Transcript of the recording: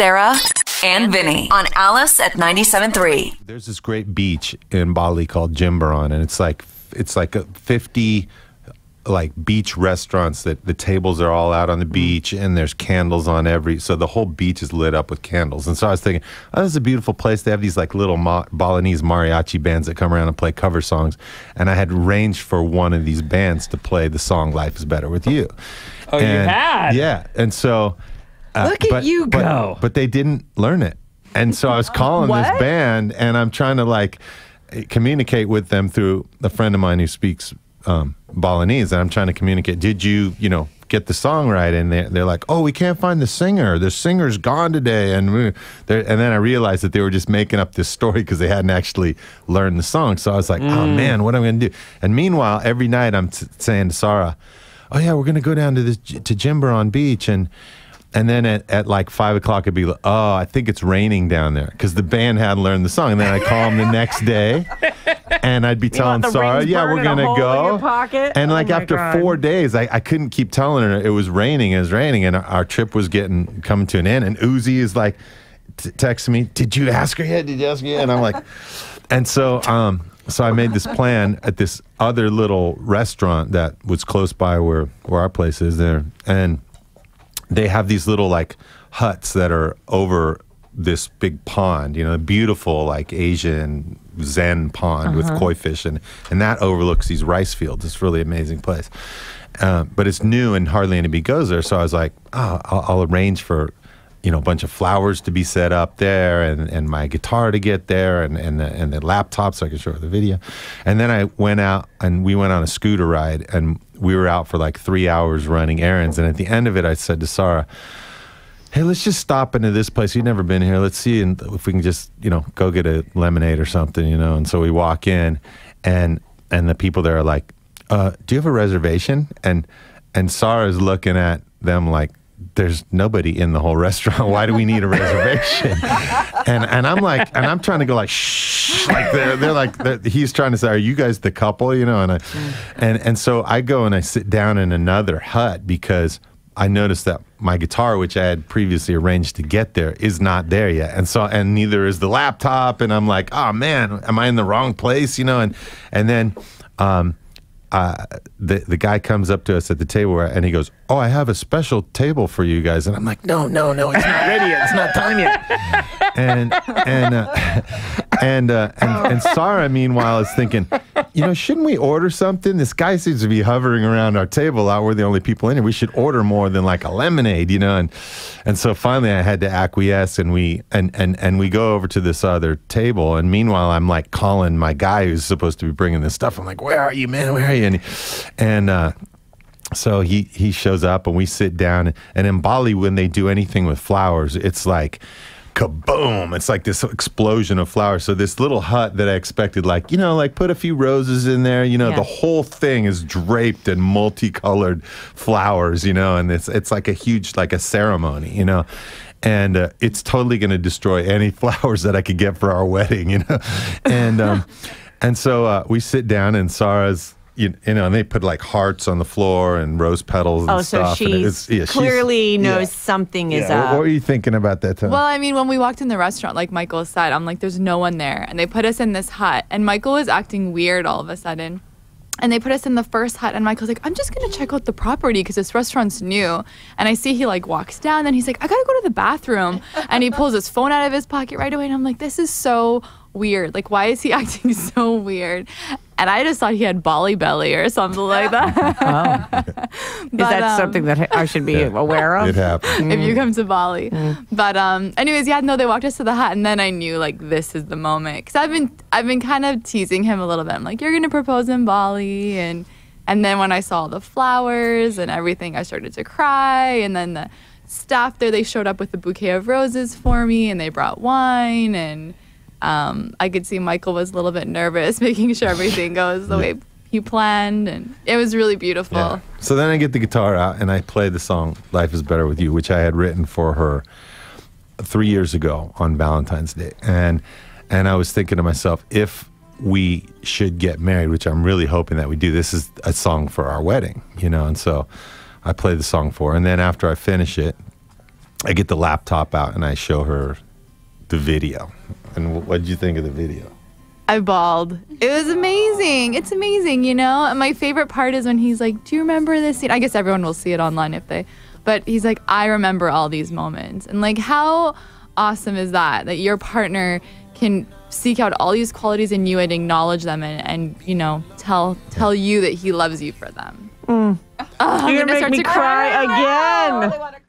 Sarah and Vinnie on Alice at 97.3. There's this great beach in Bali called Jimbaran, and it's like a 50 like beach restaurants that the tables are all out on the beach, and there's candles on so the whole beach is lit up with candles. And so I was thinking, oh, this is a beautiful place. They have these like little Balinese mariachi bands that come around and play cover songs, and I had arranged for one of these bands to play the song Life is Better with You. Oh, you had? Yeah, and so look at you go. But they didn't learn it. And so I was calling this band, and I'm trying to like communicate with them through a friend of mine who speaks Balinese, and I'm trying to communicate. Did you get the song right? And they're like, oh, we can't find the singer. The singer's gone today. And then I realized that they were just making up this story because they hadn't actually learned the song. So I was like, oh man, what am I going to do? And meanwhile, every night I'm saying to Sara, oh yeah, we're going to go down to Jimbaran Beach, and then at like 5 o'clock, it'd be like, oh, I think it's raining down there, because the band hadn't learned the song. And then I'd call them the next day, and I'd be telling Sara, yeah, we're going to go. And like after 4 days, I couldn't keep telling her it was raining, and our trip was coming to an end. And Uzi is like texting me, did you ask her yet? And I'm like, and so I made this plan at this other little restaurant that was close by where our place is there. And they have these little like huts that are over this big pond, beautiful like Asian Zen pond with koi fish, and that overlooks these rice fields. It's a really amazing place. But it's new and hardly anybody goes there. So I was like, oh, I'll arrange for, a bunch of flowers to be set up there, and my guitar to get there, and the laptop so I could show her the video. And then I went out, and we went on a scooter ride, and we were out for like 3 hours running errands. And at the end of it, I said to Sara, hey, let's just stop into this place. You've never been here. Let's see if we can just, go get a lemonade or something, And so we walk in, and the people there are like, do you have a reservation? And Sara's looking at them like, there's nobody in the whole restaurant. Why do we need a reservation? and I'm like, and I'm trying to go like, shh, like they're like, he's trying to say, are you guys the couple? And so I go and I sit down in another hut, because I noticed that my guitar, which I had previously arranged to get there, is not there yet. And neither is the laptop. And I'm like, oh man, am I in the wrong place? And then, the guy comes up to us at the table, and he goes, oh, I have a special table for you guys. And I'm like, no, it's not ready yet. It's not time yet. And Sara, meanwhile, is thinking, shouldn't we order something? This guy seems to be hovering around our table. We're the only people in here. We should order more than like a lemonade, And so finally I had to acquiesce, and we go over to this other table. And meanwhile, I'm like calling my guy who's supposed to be bringing this stuff. I'm like, where are you, man? Where are you? And so he shows up, and we sit down. And in Bali, when they do anything with flowers, it's like kaboom. It's like this explosion of flowers. So this little hut that I expected, like put a few roses in there, the whole thing is draped in multicolored flowers, and it's like a huge, like a ceremony, and it's totally going to destroy any flowers that I could get for our wedding, and so we sit down, and Sara's, and they put like hearts on the floor and rose petals and stuff. So she clearly knows something is up. What were you thinking about that time? Well, I mean, when we walked in the restaurant, like Michael said, I'm like, there's no one there. And they put us in this hut. And Michael was acting weird all of a sudden. And they put us in the first hut, and Michael's like, I'm just going to check out the property because this restaurant's new. And I see he like walks down, and he's like, I got to go to the bathroom. And he pulls his phone out of his pocket right away. And I'm like, this is so weird. Like, why is he acting so weird? And I just thought he had Bali belly or something like that. Is that something that I should be aware of? It happens. If you come to Bali. But anyways, they walked us to the hut, and then I knew like this is the moment, because I've been kind of teasing him a little bit. I'm like, you're gonna propose in Bali, and then when I saw the flowers and everything, I started to cry. And then the staff there, they showed up with a bouquet of roses for me, and they brought wine, and I could see Michael was a little bit nervous, making sure everything goes the way he planned, and it was really beautiful. Yeah. So then I get the guitar out, and I play the song Life is Better with You, which I had written for her 3 years ago on Valentine's Day. And I was thinking to myself, if we should get married, which I'm really hoping that we do, this is a song for our wedding, And so I play the song for her. And then after I finish it, I get the laptop out and I show her the video. And what did you think of the video? I bawled. It was amazing. It's amazing, you know? And my favorite part is when he's like, do you remember this scene? I guess everyone will see it online but he's like, I remember all these moments. And like, how awesome is that your partner can seek out all these qualities in you and acknowledge them and you know, tell you that he loves you for them. You're gonna make me cry again.